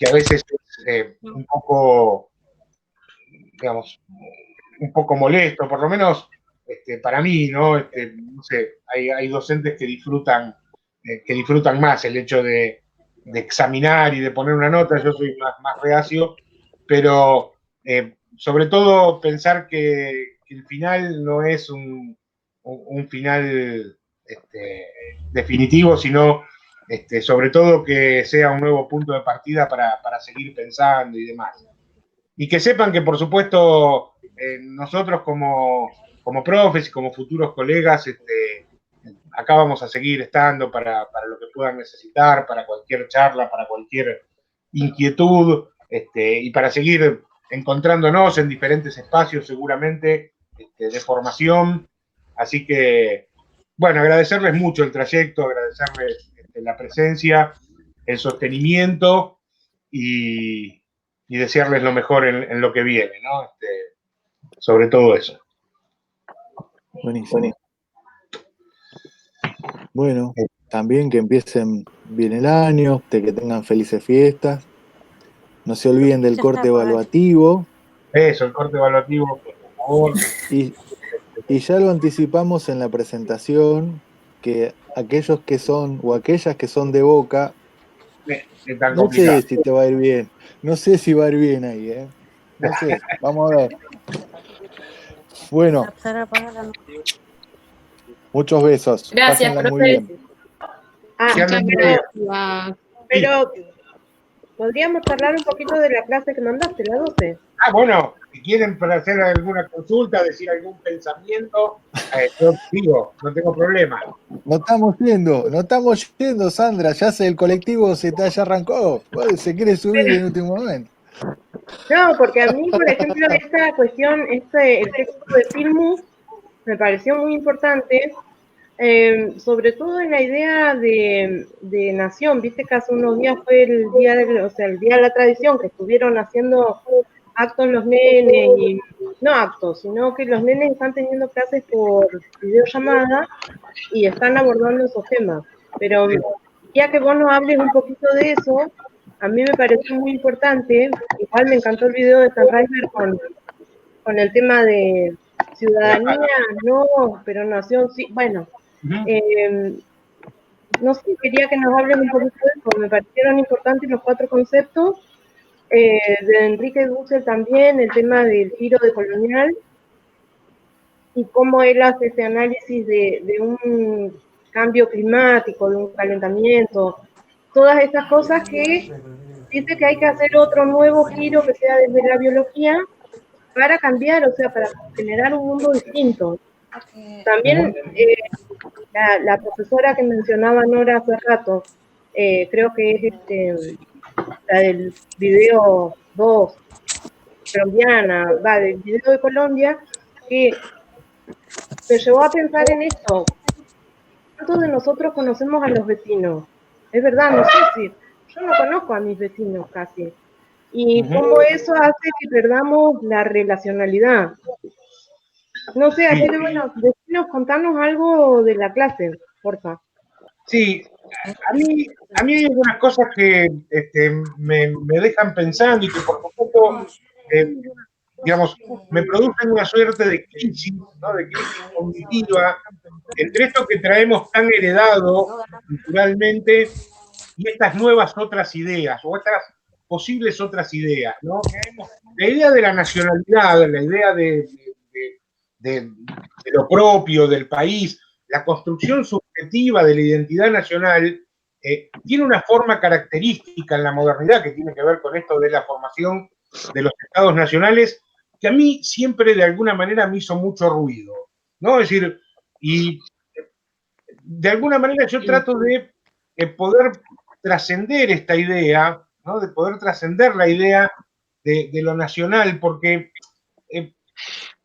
a veces es un poco, digamos, un poco molesto, por lo menos para mí, ¿no? No sé, hay docentes que disfrutan más el hecho de examinar y de poner una nota. Yo soy más reacio, pero sobre todo pensar que el final no es un final definitivo, sino sobre todo que sea un nuevo punto de partida para seguir pensando y demás. Y que sepan que, por supuesto, nosotros como profes y como futuros colegas, acá vamos a seguir estando para lo que puedan necesitar, para cualquier charla, para cualquier inquietud, y para seguir encontrándonos en diferentes espacios seguramente de formación. Así que, bueno, agradecerles mucho el trayecto, agradecerles la presencia, el sostenimiento y desearles lo mejor en lo que viene, ¿no? Sobre todo eso. Buenísimo. Bueno, también que empiecen bien el año, que tengan felices fiestas. No se olviden del corte evaluativo. Eso, el corte evaluativo, por favor. Y ya lo anticipamos en la presentación, que aquellos que son, o aquellas que son de Boca, no sé si te va a ir bien. No sé si va a ir bien ahí, ¿eh? No sé, vamos a ver. Bueno, muchos besos. Gracias, Pásenla muy profe. bien. Pero podríamos charlar un poquito de la clase que mandaste, la 12. Bueno, si quieren para hacer alguna consulta, decir algún pensamiento, yo digo, no tengo problema. No estamos yendo, Sandra. Ya el colectivo ya arrancó. Se quiere subir en último momento. No, porque a mí, por ejemplo, esta cuestión, el texto de Filmus me pareció muy importante, sobre todo en la idea de nación. Viste que hace unos días fue el día de la tradición, que estuvieron haciendo actos los nenes, y no actos, sino que los nenes están teniendo clases por videollamada y están abordando esos temas. Pero ya que vos nos hables un poquito de eso, a mí me pareció muy importante. Igual me encantó el video de Sennheiser con el tema de ciudadanía, no, pero nación sí. Bueno, no sé, quería que nos hables un poquito de eso. Me parecieron importantes los 4 conceptos. De Enrique Dussel también, el tema del giro de colonial y cómo él hace ese análisis de un cambio climático, de un calentamiento, todas esas cosas que dice que hay que hacer otro nuevo giro que sea desde la biología para cambiar, o sea, para generar un mundo distinto. También la profesora que mencionaba Nora hace rato, creo que es la del video 2, colombiana, del video de Colombia, que me llevó a pensar en esto. ¿Cuántos de nosotros conocemos a los vecinos? Es verdad, no sé si yo no conozco a mis vecinos casi. Y cómo eso hace que perdamos la relacionalidad. No sé, así que bueno, vecinos, contanos algo de la clase, porfa. Sí, a mí hay algunas cosas que me dejan pensando y que por supuesto, digamos, me producen una suerte de crisis, ¿no? De crisis cognitiva, entre esto que traemos tan heredado culturalmente y estas nuevas otras ideas, o estas posibles otras ideas, ¿no? La idea de la nacionalidad, la idea de lo propio, del país, la construcción subjetiva de la identidad nacional, tiene una forma característica en la modernidad que tiene que ver con esto de la formación de los estados nacionales, que a mí siempre de alguna manera me hizo mucho ruido, ¿no? Es decir, y de alguna manera yo trato de poder trascender esta idea, ¿no? De poder trascender la idea de lo nacional, porque,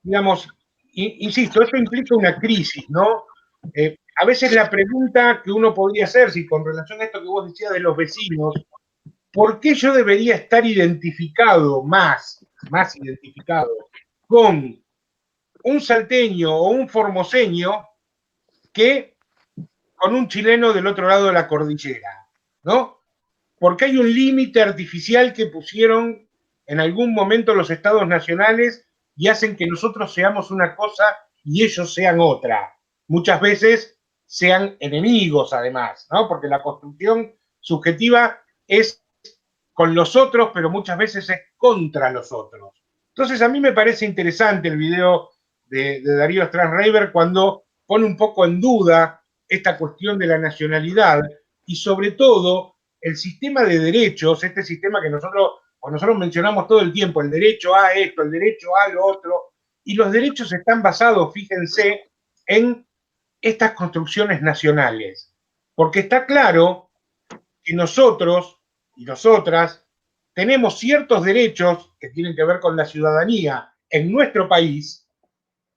digamos, insisto, esto implica una crisis, ¿no? A veces la pregunta que uno podría hacer, si con relación a esto que vos decías de los vecinos, ¿por qué yo debería estar identificado más identificado con un salteño o un formoseño que con un chileno del otro lado de la cordillera, ¿no? Porque hay un límite artificial que pusieron en algún momento los estados nacionales y hacen que nosotros seamos una cosa y ellos sean otra. Muchas veces sean enemigos, además, ¿no? Porque la construcción subjetiva es con los otros, pero muchas veces es contra los otros. Entonces, a mí me parece interesante el video de Darío Strand-Reiber cuando pone un poco en duda esta cuestión de la nacionalidad y sobre todo el sistema de derechos, este sistema que nosotros mencionamos todo el tiempo, el derecho a esto, el derecho a lo otro, y los derechos están basados, fíjense, en estas construcciones nacionales. Porque está claro que nosotros y nosotras tenemos ciertos derechos que tienen que ver con la ciudadanía en nuestro país,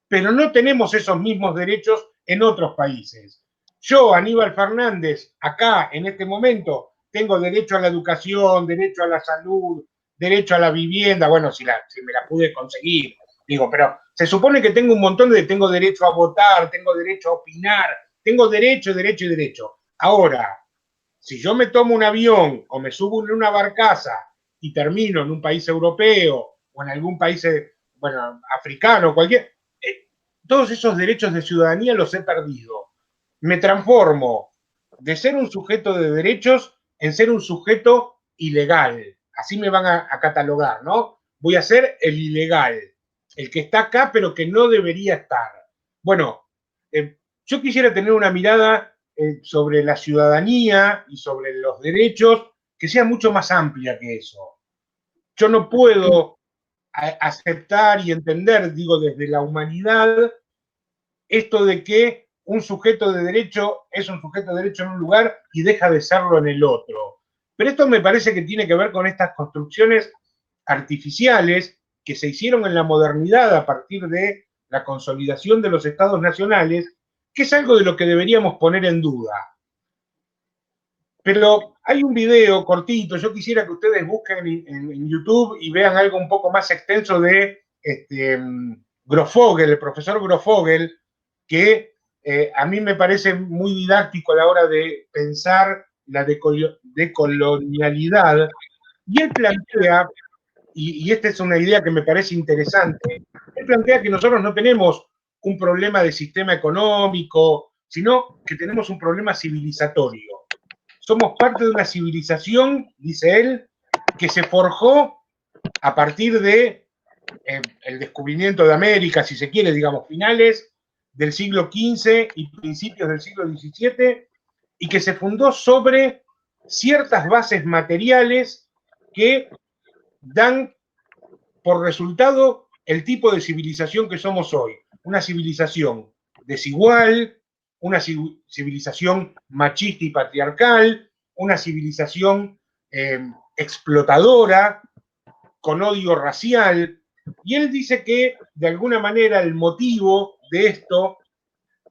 pero no tenemos esos mismos derechos en otros países. Yo, Aníbal Fernández, acá, en este momento, tengo derecho a la educación, derecho a la salud, derecho a la vivienda, bueno, si me la pude conseguir, digo, pero se supone que tengo un montón tengo derecho a votar, tengo derecho a opinar, tengo derecho. Ahora, si yo me tomo un avión o me subo en una barcaza y termino en un país europeo o en algún país, bueno, africano, todos esos derechos de ciudadanía los he perdido. Me transformo de ser un sujeto de derechos en ser un sujeto ilegal. Así me van a catalogar, ¿no? Voy a ser el ilegal, el que está acá pero que no debería estar. Bueno, yo quisiera tener una mirada sobre la ciudadanía y sobre los derechos que sea mucho más amplia que eso. Yo no puedo aceptar y entender, digo, desde la humanidad, esto de que un sujeto de derecho es un sujeto de derecho en un lugar y deja de serlo en el otro. Pero esto me parece que tiene que ver con estas construcciones artificiales que se hicieron en la modernidad a partir de la consolidación de los estados nacionales, que es algo de lo que deberíamos poner en duda. Pero hay un video cortito, yo quisiera que ustedes busquen en YouTube y vean algo un poco más extenso de Grofogel, el profesor Grofogel, que a mí me parece muy didáctico a la hora de pensar la decolonialidad. Y él plantea, y esta es una idea que me parece interesante, él plantea que nosotros no tenemos un problema de sistema económico, sino que tenemos un problema civilizatorio. Somos parte de una civilización, dice él, que se forjó a partir de el descubrimiento de América, si se quiere, digamos, finales del siglo XV y principios del siglo XVII, y que se fundó sobre ciertas bases materiales que dan por resultado el tipo de civilización que somos hoy. Una civilización desigual, una civilización machista y patriarcal, una civilización explotadora, con odio racial. Y él dice que, de alguna manera, el motivo de esto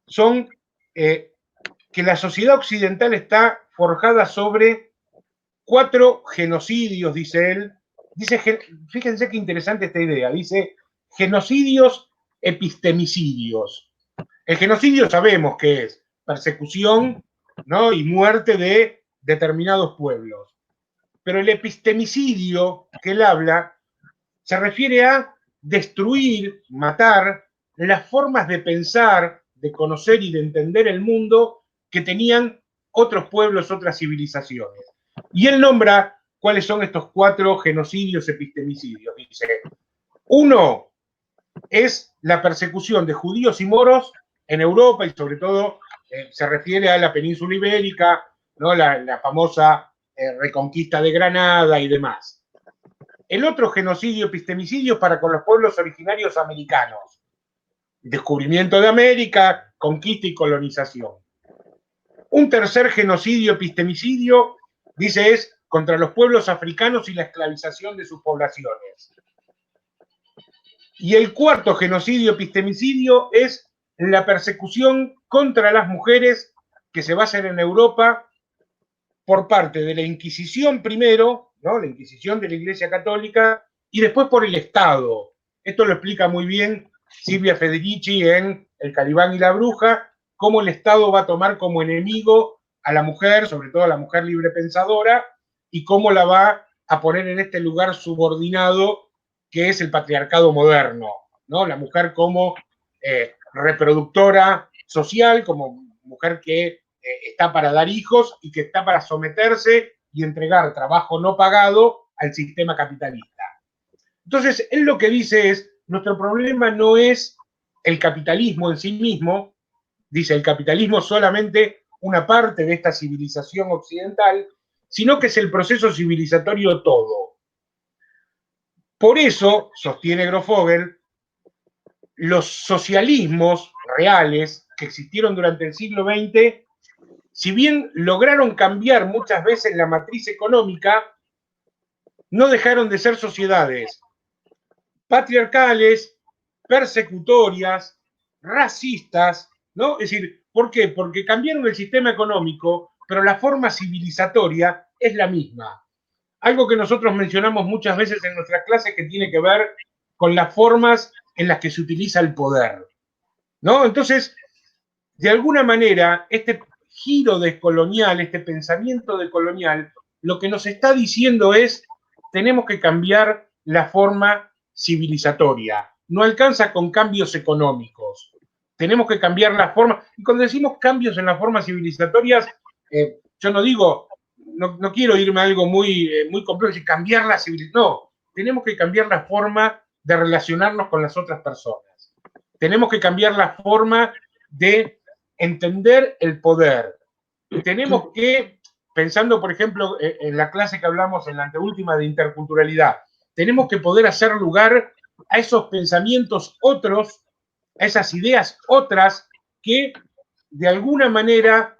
son que la sociedad occidental está forjada sobre 4 genocidios, dice él. Dice, fíjense qué interesante esta idea, dice genocidios epistemicidios. El genocidio sabemos que es persecución, ¿no? Y muerte de determinados pueblos. Pero el epistemicidio que él habla se refiere a destruir, matar las formas de pensar, de conocer y de entender el mundo que tenían otros pueblos, otras civilizaciones. Y él nombra cuáles son estos 4 genocidios epistemicidios. Dice, 1 es la persecución de judíos y moros en Europa y sobre todo se refiere a la península ibérica, ¿no? la famosa reconquista de Granada y demás. El otro genocidio epistemicidio para con los pueblos originarios americanos. Descubrimiento de América, conquista y colonización. Un tercer genocidio epistemicidio, dice, es contra los pueblos africanos y la esclavización de sus poblaciones. Y el cuarto genocidio epistemicidio es la persecución contra las mujeres que se va a hacer en Europa por parte de la Inquisición primero, ¿no? La Inquisición de la Iglesia Católica, y después por el Estado. Esto lo explica muy bien Silvia Federici en El Calibán y la Bruja, cómo el Estado va a tomar como enemigo a la mujer, sobre todo a la mujer libre pensadora, y cómo la va a poner en este lugar subordinado que es el patriarcado moderno, ¿no? La mujer como reproductora social, como mujer que está para dar hijos y que está para someterse y entregar trabajo no pagado al sistema capitalista. Entonces, él lo que dice es, nuestro problema no es el capitalismo en sí mismo, dice, el capitalismo es solamente una parte de esta civilización occidental, sino que es el proceso civilizatorio todo. Por eso, sostiene Grofogel, los socialismos reales que existieron durante el siglo XX, si bien lograron cambiar muchas veces la matriz económica, no dejaron de ser sociedades patriarcales, persecutorias, racistas, ¿no? Es decir, ¿por qué? Porque cambiaron el sistema económico, pero la forma civilizatoria es la misma. Algo que nosotros mencionamos muchas veces en nuestras clases que tiene que ver con las formas en las que se utiliza el poder, ¿no? Entonces, de alguna manera, este giro descolonial, este pensamiento decolonial, lo que nos está diciendo es, tenemos que cambiar la forma civilizatoria. No alcanza con cambios económicos. Tenemos que cambiar la forma. Y cuando decimos cambios en las formas civilizatorias, yo no digo, no quiero irme a algo muy complejo, decir cambiar la civilización. No, tenemos que cambiar la forma de relacionarnos con las otras personas. Tenemos que cambiar la forma de entender el poder. Tenemos que, pensando, por ejemplo, en la clase que hablamos en la anteúltima de interculturalidad, tenemos que poder hacer lugar a esos pensamientos otros, a esas ideas otras que de alguna manera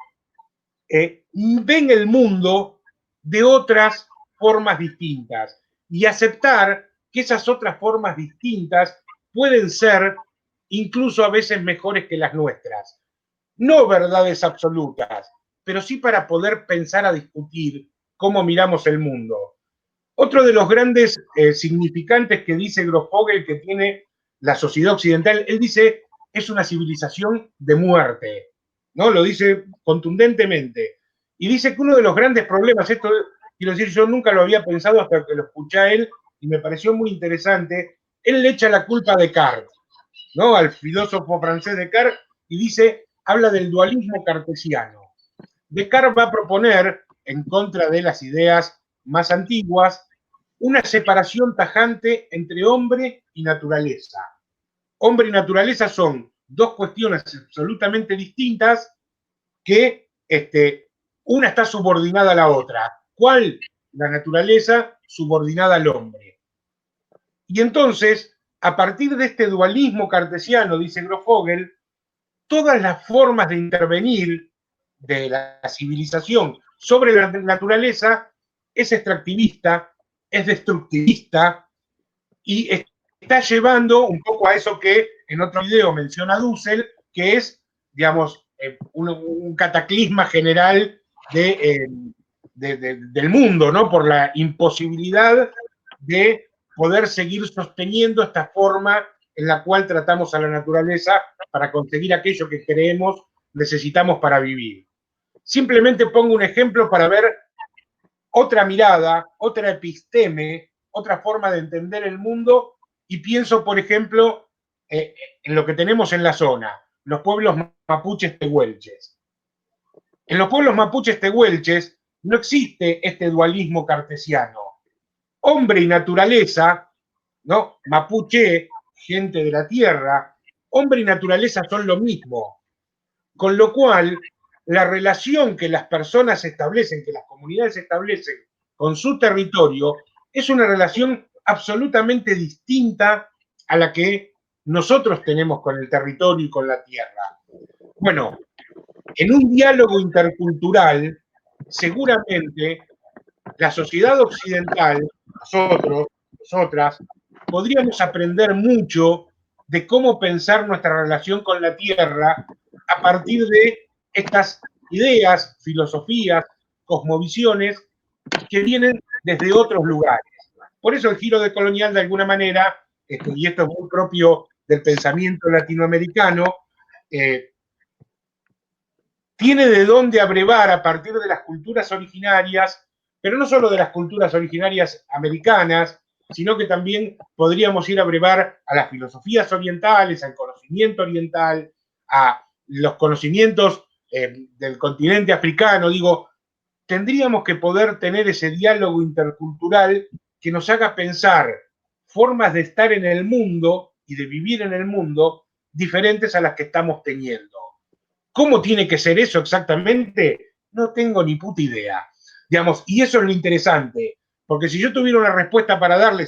ven el mundo de otras formas distintas y aceptar que esas otras formas distintas pueden ser incluso a veces mejores que las nuestras. No verdades absolutas, pero sí para poder pensar a discutir cómo miramos el mundo. Otro de los grandes significantes que dice Grofogel que tiene la sociedad occidental, él dice, es una civilización de muerte, ¿no? Lo dice contundentemente. Y dice que uno de los grandes problemas, esto quiero decir, yo nunca lo había pensado hasta que lo escuché a él y me pareció muy interesante, él le echa la culpa a Descartes, ¿no? Al filósofo francés Descartes, y dice, habla del dualismo cartesiano. Descartes va a proponer, en contra de las ideas más antiguas, una separación tajante entre hombre y naturaleza. Hombre y naturaleza son dos cuestiones absolutamente distintas que una está subordinada a la otra. ¿Cuál? La naturaleza subordinada al hombre. Y entonces, a partir de este dualismo cartesiano, dice Grofogel, todas las formas de intervenir de la civilización sobre la naturaleza es extractivista, es destructivista y está llevando un poco a eso que en otro video menciona Dussel, que es, digamos, un cataclisma general del mundo, ¿no? Por la imposibilidad de poder seguir sosteniendo esta forma en la cual tratamos a la naturaleza para conseguir aquello que creemos necesitamos para vivir. Simplemente pongo un ejemplo para ver otra mirada, otra episteme, otra forma de entender el mundo y pienso, por ejemplo, en lo que tenemos en la zona, los pueblos mapuches tehuelches. En los pueblos mapuches tehuelches no existe este dualismo cartesiano. Hombre y naturaleza, ¿no? Mapuche, gente de la tierra, hombre y naturaleza son lo mismo. Con lo cual, la relación que las personas establecen, que las comunidades establecen con su territorio, es una relación absolutamente distinta a la que nosotros tenemos con el territorio y con la tierra. Bueno, En un diálogo intercultural, seguramente la sociedad occidental, nosotros, nosotras, podríamos aprender mucho de cómo pensar nuestra relación con la Tierra a partir de estas ideas, filosofías, cosmovisiones que vienen desde otros lugares. Por eso el giro decolonial, de alguna manera, y esto es muy propio del pensamiento latinoamericano, tiene de dónde abrevar a partir de las culturas originarias, pero no solo de las culturas originarias americanas, sino que también podríamos ir a brevar a las filosofías orientales, al conocimiento oriental, a los conocimientos del continente africano. Digo, tendríamos que poder tener ese diálogo intercultural que nos haga pensar formas de estar en el mundo y de vivir en el mundo diferentes a las que estamos teniendo. ¿Cómo tiene que ser eso exactamente? No tengo ni puta idea. Digamos, y eso es lo interesante, porque si yo tuviera una respuesta para darles